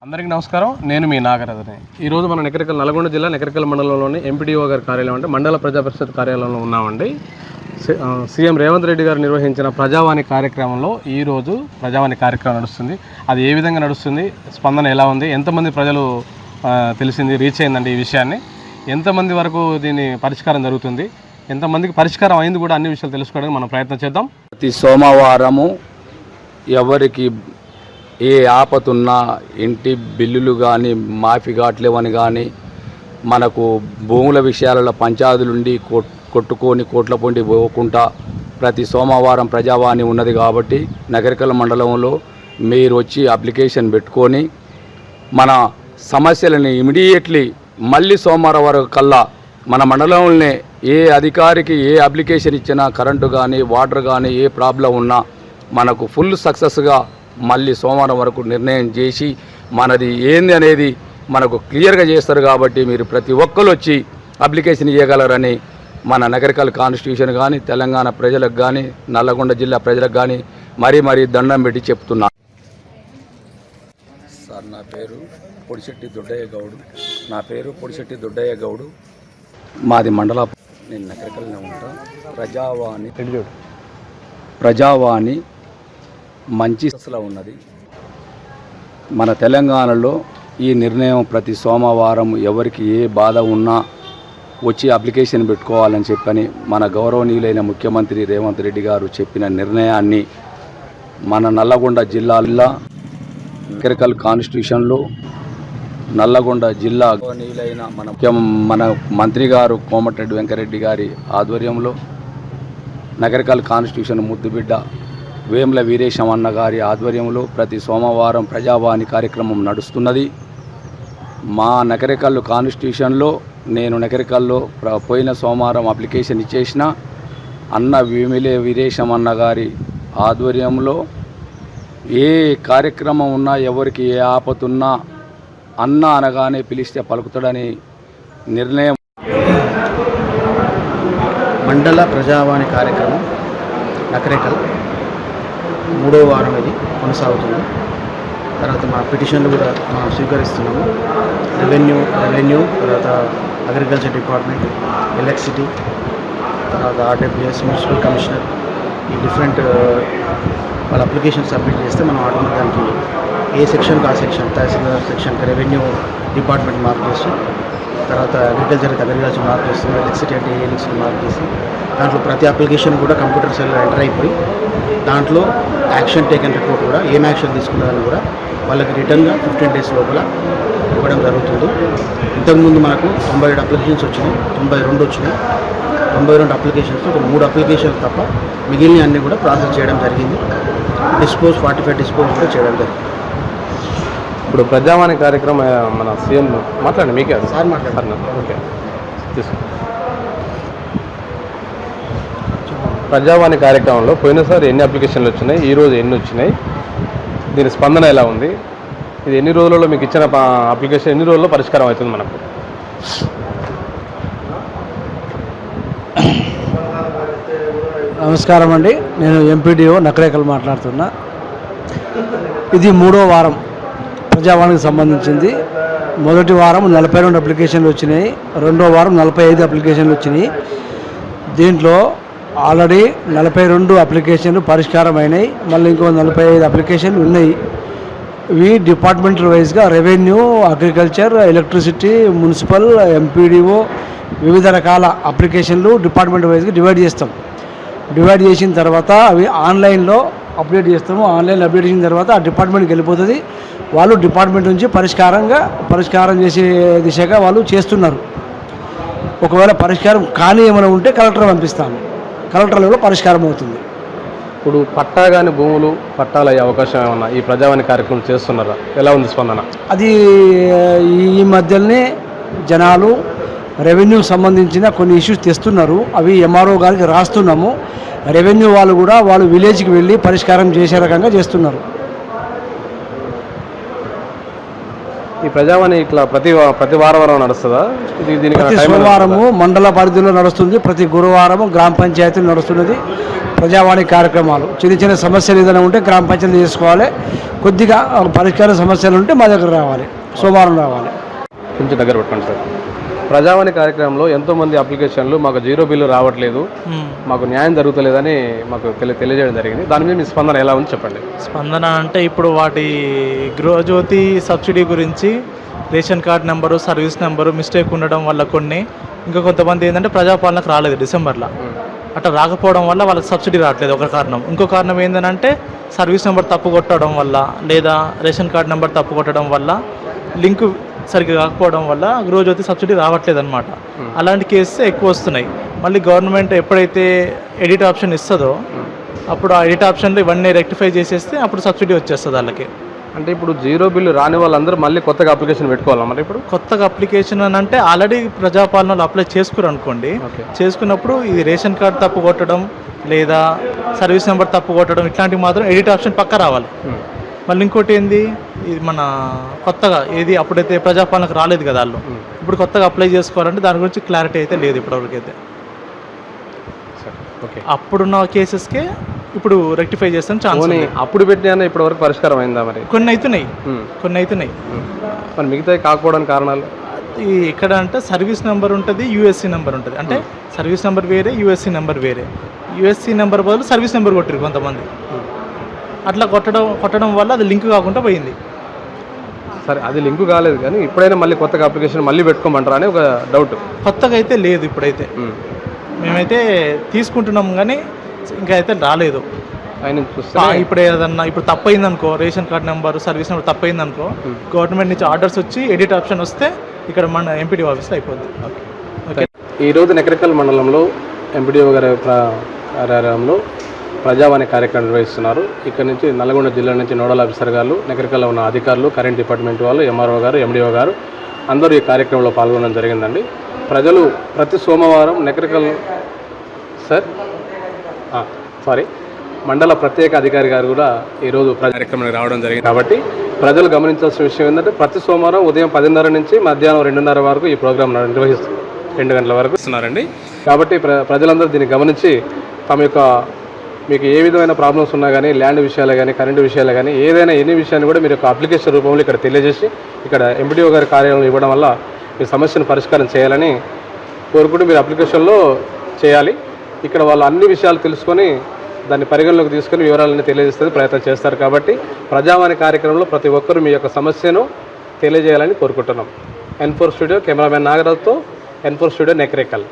అందరికీ నమస్కారం. నేను మీ నాగరాజుని. ఈరోజు మనం నల్గొండ జిల్లా నెకరికల్ మండలంలోని ఎంపీడీఓ గారి కార్యాలయం అంటే మండల ప్రజా పరిషత్ కార్యాలయంలో ఉన్నామండి. సీఎం రేవంత్ రెడ్డి గారు నిర్వహించిన ప్రజావాణి కార్యక్రమంలో ఈరోజు ప్రజావాణి కార్యక్రమం నడుస్తుంది. అది ఏ విధంగా నడుస్తుంది, స్పందన ఎలా ఉంది, ఎంతమంది ప్రజలు తెలిసింది, రీచ్ అయిందండి ఈ విషయాన్ని, ఎంతమంది వరకు దీని పరిష్కారం జరుగుతుంది, ఎంతమందికి పరిష్కారం అయింది కూడా అన్ని విషయాలు తెలుసుకోవడానికి మనం ప్రయత్నం చేద్దాం. ప్రతి సోమవారము ఎవరికి ఏ ఆపతున్నా ఇంటి బిల్లులు కానీ మాఫీ కావట్లేవని కానీ మనకు భూముల విషయాలలో పంచాయతీలుండి కొట్టుకొని కోట్ల పొండి పోకుండా ప్రతి సోమవారం ప్రజావాణి ఉన్నది కాబట్టి నగరికల్ మండలంలో మీరు వచ్చి అప్లికేషన్ పెట్టుకొని మన సమస్యలని ఇమీడియట్లీ మళ్ళీ సోమవారం వరకు కల్లా మన మండలంలోనే ఏ అధికారికి ఏ అప్లికేషన్ ఇచ్చినా కరెంటు కానీ వాటర్ కానీ ఏ ప్రాబ్లం ఉన్నా మనకు ఫుల్ సక్సెస్గా మళ్ళీ సోమవారం వరకు నిర్ణయం చేసి మనది ఏంది అనేది మనకు క్లియర్గా చేస్తారు. కాబట్టి మీరు ప్రతి ఒక్కరు వచ్చి అప్లికేషన్ ఇవ్వగలరని మన నగరికల్ కాన్స్టిట్యూషన్ కానీ తెలంగాణ ప్రజలకు కానీ నల్లగొండ జిల్లా ప్రజలకు కానీ మరీ దండం పెట్టి చెప్తున్నా. సార్ నా పేరు పొడిశెట్టి దొడ్డయ్య గౌడు. మాది మండల, నేను నగరికల్నే ఉంటా. ప్రజావాణి మంచి అసలు ఉన్నది. మన తెలంగాణలో ఈ నిర్ణయం ప్రతి సోమవారం ఎవరికి ఏ బాధ ఉన్నా వచ్చి అప్లికేషన్ పెట్టుకోవాలని చెప్పని మన గౌరవనీయులైన ముఖ్యమంత్రి రేవంత్ రెడ్డి గారు చెప్పిన నిర్ణయాన్ని మన నల్లగొండ జిల్లా నగరికల్ కాన్స్టిట్యూషన్లో నల్లగొండ జిల్లా గౌరవనీయులైన మన మంత్రి గారు కోమటిరెడ్డి వెంకరెడ్డి గారి ఆధ్వర్యంలో నగరికల్ కాన్స్టిట్యూషన్ ముద్దుబిడ్డ వేముల వీరేశం అన్న గారి ఆధ్వర్యంలో ప్రతి సోమవారం ప్రజావాణి కార్యక్రమం నడుస్తున్నది. మా నగరికల్ కాన్స్టిట్యూషన్లో నేను నగరికల్లో పోయిన సోమవారం అప్లికేషన్ ఇచ్చేసిన అన్న వేముల వీరేశం అన్న గారి ఆధ్వర్యంలో ఏ కార్యక్రమం ఉన్నా ఎవరికి ఏ ఆపతున్నా అన్న అనగానే పిలిస్తే పలుకుతాడని నిర్ణయం. మండల ప్రజావాణి కార్యక్రమం నకరేకల్ 3వ వారం ఇది కొనసాగుతుంది. తర్వాత మా పిటిషన్లు కూడా మనం స్వీకరిస్తున్నాము. రెవెన్యూ తర్వాత అగ్రికల్చర్ డిపార్ట్మెంట్, ఎలక్ట్రిసిటీ, తర్వాత ఆర్డబ్ల్యూఎస్, మున్సిపల్ కమిషనర్, ఈ డిఫరెంట్ వాళ్ళ అప్లికేషన్ సబ్మిట్ చేస్తే మనం ఆటోమేటిక్ దానికి ఏ సెక్షన్కి ఆ సెక్షన్, తహసీల్దార్ సెక్షన్కి రెవెన్యూ డిపార్ట్మెంట్ మార్క్ చేసి, తర్వాత అగ్రికల్చర్ మార్క్ చేస్తున్నాం, ఎలక్ట్రిసిటీ అంటే ఎలక్ట్రిసిటీ మార్క్ చేసి దాంట్లో ప్రతి అప్లికేషన్ కూడా కంప్యూటర్ సెల్లో ఎంటర్ అయిపోయి దాంట్లో యాక్షన్ టేకన్ రిపోర్ట్ కూడా ఏం యాక్షన్ తీసుకున్నారని కూడా వాళ్ళకి రిటర్న్గా 15 days లోపల ఇవ్వడం జరుగుతుంది. ఇంతకుముందు మనకు 97 అప్లికేషన్స్ వచ్చినాయి, 92 వచ్చినాయి. 92 అప్లికేషన్స్ ఒక 3 అప్లికేషన్స్ తప్ప మిగిలిన అన్నీ కూడా ప్రాసెస్ చేయడం జరిగింది. 45 డిస్పోజ్ కూడా చేయడం జరిగింది. ఇప్పుడు ప్రజావాణి కార్యక్రమం మన సీఎం మాట్లాడండి, మీకే సార్ మాట్లాడారు. ఓకే, ప్రజావాణి కార్యక్రమంలో పోయినసారి ఎన్ని అప్లికేషన్లు వచ్చినాయి, ఈరోజు ఎన్ని వచ్చినాయి, దీని స్పందన ఎలా ఉంది, ఇది ఎన్ని రోజులలో మీకు ఇచ్చిన అప్లికేషన్ ఎన్ని రోజుల్లో పరిష్కారం అవుతుంది మనకు? నమస్కారం అండి, నేను ఎంపీడీఓ నకరేకల్ మాట్లాడుతున్నా. ఇది 3వ వారం ప్రజావాణికి సంబంధించింది. మొదటి వారం 42 అప్లికేషన్లు వచ్చినాయి, 2వ వారం 45 అప్లికేషన్లు వచ్చినాయి. దీంట్లో ఆల్రెడీ 42 అప్లికేషన్లు పరిష్కారం అయినాయి, మళ్ళీ ఇంకో 45 అప్లికేషన్లు ఉన్నాయి. ఇవి డిపార్ట్మెంటల్ వైజ్గా revenue, agriculture, electricity, municipal, MPDO వివిధ రకాల అప్లికేషన్లు డిపార్ట్మెంట్ వైజ్గా డివైడ్ చేస్తాం. డివైడ్ చేసిన తర్వాత అవి ఆన్లైన్లో అప్డేట్ చేస్తాము. ఆన్లైన్లో అప్డేట్ చేసిన తర్వాత ఆ డిపార్ట్మెంట్కి వెళ్ళిపోతుంది. వాళ్ళు డిపార్ట్మెంట్ నుంచి పరిష్కారం చేసే దిశగా వాళ్ళు చేస్తున్నారు. ఒకవేళ పరిష్కారం కానీ ఏమైనా ఉంటే కలెక్టర్ పంపిస్తాము, కలెక్టర్లో పరిష్కారం అవుతుంది. ఇప్పుడు పట్టా కానీ భూములు పట్టాలు అయ్యే అవకాశం ఏమన్నా ఈ ప్రజావాణి కార్యక్రమం చేస్తున్నారా? ఎలా ఉంది స్పందన? అది ఈ మధ్యలోనే జనాలు రెవెన్యూ సంబంధించిన కొన్ని ఇష్యూస్ తెస్తున్నారు, అవి ఎంఆర్ఓ గారికి రాస్తున్నాము. రెవెన్యూ వాళ్ళు కూడా వాళ్ళు విలేజ్కి వెళ్ళి పరిష్కారం చేసే రకంగా చేస్తున్నారు. ఈ ప్రజావాణి ఇట్లా ప్రతి వారం నడుస్తుందా? ప్రతి సోమవారము మండల పరిధిలో నడుస్తుంది, ప్రతి గురువారము గ్రామ పంచాయతీలో నడుస్తున్నది, ప్రజావాణి కార్యక్రమాలు. చిన్న చిన్న సమస్యలు ఏదైనా ఉంటే గ్రామ పంచాయతీ చేసుకోవాలి. కొద్దిగా పరిష్కార సమస్యలు ఉంటే మా దగ్గర రావాలి, సోమవారం రావాలి. కొంచెం దగ్గర పెట్టుకోండి సార్. ప్రజావాణి కార్యక్రమంలో ఎంతోమంది అప్లికేషన్లు మాకు జీరో బిల్లు రావట్లేదు, మాకు న్యాయం జరుగుతలేదని మాకు తెలియజేయడం జరిగింది. దాని మీద మీ స్పందన ఎలా ఉంది చెప్పండి. స్పందన అంటే ఇప్పుడు వాటి గృహజ్యోతి సబ్సిడీ గురించి ration card number, service number mistake ఉండడం వల్ల కొన్ని, ఇంకా కొంతమంది ఏంటంటే ప్రజాపాలనకు రాలేదు డిసెంబర్లో. అట్లా రాకపోవడం వల్ల వాళ్ళకి సబ్సిడీ రావట్లేదు ఒక కారణం. ఇంకో కారణం ఏంటంటే సర్వీస్ నెంబర్ తప్పు కొట్టడం వల్ల, లేదా రేషన్ కార్డ్ నెంబర్ తప్పు కొట్టడం వల్ల, లింకు సరిగ్గా కాకపోవడం వల్ల గృహజ్యోతి సబ్సిడీ రావట్లేదు అనమాట. అలాంటి కేసెస్ ఎక్కువ వస్తున్నాయి. మళ్ళీ గవర్నమెంట్ ఎప్పుడైతే ఎడిట్ ఆప్షన్ ఇస్తుందో అప్పుడు ఆ ఎడిట్ ఆప్షన్లో ఇవన్నీ రెక్టిఫై చేసేస్తే అప్పుడు సబ్సిడీ వచ్చేస్తుంది వాళ్ళకి. అంటే ఇప్పుడు జీరో బిల్లు రాని వాళ్ళందరూ మళ్ళీ కొత్తగా అప్లికేషన్ పెట్టుకోవాలా? మరి ఇప్పుడు కొత్తగా అప్లికేషన్ అని అంటే ఆల్రెడీ ప్రజాపాలనలో అప్లై చేసుకురు అనుకోండి, చేసుకున్నప్పుడు ఇది రేషన్ కార్డ్ తప్పు కొట్టడం లేదా సర్వీస్ నెంబర్ తప్పు కొట్టడం ఇట్లాంటివి మాత్రం ఎడిట్ ఆప్షన్ పక్క రావాలి. మళ్ళీ ఇంకోటి ఏంది, ఇది మన కొత్తగా ఏది అప్పుడైతే ప్రజాపాలనకు రాలేదు కదా వాళ్ళు, ఇప్పుడు కొత్తగా అప్లై చేసుకోవాలంటే దాని గురించి క్లారిటీ అయితే లేదు ఇప్పటివరకైతే. అప్పుడున్న కేసెస్కే ఇప్పుడు రెక్టిఫై చేస్తాం ఛాన్స్. అప్పుడు పెట్టినా ఇప్పటి వరకు పరిష్కారం అయిందా? మరి కొన్ని అవుతున్నాయి. మరి మిగతా కాకపోవడానికి కారణాలు ఇక్కడ అంటే సర్వీస్ నెంబర్ ఉంటుంది, యూఎస్సీ నెంబర్ ఉంటుంది. అంటే సర్వీస్ నెంబర్ వేరే, యూఎస్సీ నెంబర్ వేరే. యూఎస్సీ నెంబర్ బదులు సర్వీస్ నెంబర్ కొట్టారు కొంతమంది. అట్లా కొట్టడం వల్ల అది లింక్ కాకుండా పోయింది. సరే, అది లింక్ కాలేదు కానీ ఇప్పుడైనా మళ్ళీ కొత్తగా అప్లికేషన్ మళ్ళీ పెట్టుకోమంటారా అని ఒక డౌట్. కొత్తగా అయితే లేదు ఇప్పుడైతే. మేమైతే తీసుకుంటున్నాం కానీ ఇంకా అయితే రాలేదు. ఇప్పుడు ఏదన్నా ఇప్పుడు తప్పైందనుకో, ration card number, service number తప్పైందనుకో, గవర్నమెంట్ నుంచి ఆర్డర్స్ వచ్చి ఎడిట్ ఆప్షన్ వస్తే ఇక్కడ మన ఎంపీడీఓ ఆఫీస్లో అయిపోద్ది. ఓకే. ఈరోజు నకరికల్ మండలంలో ఎంపీడీఓ గారి కార్యాలయంలో ప్రజావాణి కార్యక్రమం నిర్వహిస్తున్నారు. ఇక్కడ నుంచి నల్గొండ జిల్లా నుంచి నోడల్ ఆఫీసర్ గారు, నకరికల్లో ఉన్న అధికారులు, కరెంట్ డిపార్ట్మెంట్ వాళ్ళు, ఎంఆర్ఓ గారు, ఎండిఓ గారు అందరూ ఈ కార్యక్రమంలో పాల్గొనడం జరిగిందండి. ప్రజలు ప్రతి సోమవారం నకరికల్ మండల ప్రత్యేక అధికారి గారు కూడా ఈరోజు కార్యక్రమానికి రావడం జరిగింది. కాబట్టి ప్రజలు గమనించాల్సిన విషయం ఏంటంటే ప్రతి సోమవారం ఉదయం 10:30 నుంచి మధ్యాహ్నం 2:30 వరకు ఈ ప్రోగ్రాం నిర్వహిస్తారు, 2 గంటల వరకు ఇస్తున్నారండి. కాబట్టి ప్రజలందరూ దీన్ని గమనించి తమ యొక్క మీకు ఏ విధమైన ప్రాబ్లమ్స్ ఉన్నా కానీ, ల్యాండ్ విషయాలు కానీ, కరెంటు విషయాలు కానీ, ఏదైనా ఎన్ని విషయాన్ని కూడా మీరు ఒక అప్లికేషన్ రూపంలో ఇక్కడ తెలియజేసి ఇక్కడ ఎంపీడీఓ గారి కార్యాలయంలో ఇవ్వడం వల్ల మీ సమస్యను పరిష్కారం చేయాలని కోరుకుంటూ మీరు అప్లికేషన్లో చేయాలి. ఇక్కడ వాళ్ళు అన్ని విషయాలు తెలుసుకొని దాన్ని పరిగణలోకి తీసుకొని వివరాలన్నీ తెలియజేస్తే ప్రయత్నం చేస్తారు. కాబట్టి ప్రజావాణి కార్యక్రమంలో ప్రతి ఒక్కరూ మీ యొక్క సమస్యను తెలియజేయాలని కోరుకుంటున్నాం. N4 స్టూడియో కెమెరామెన్ నాగరాజ్తో N4 స్టూడియో నకరికల్.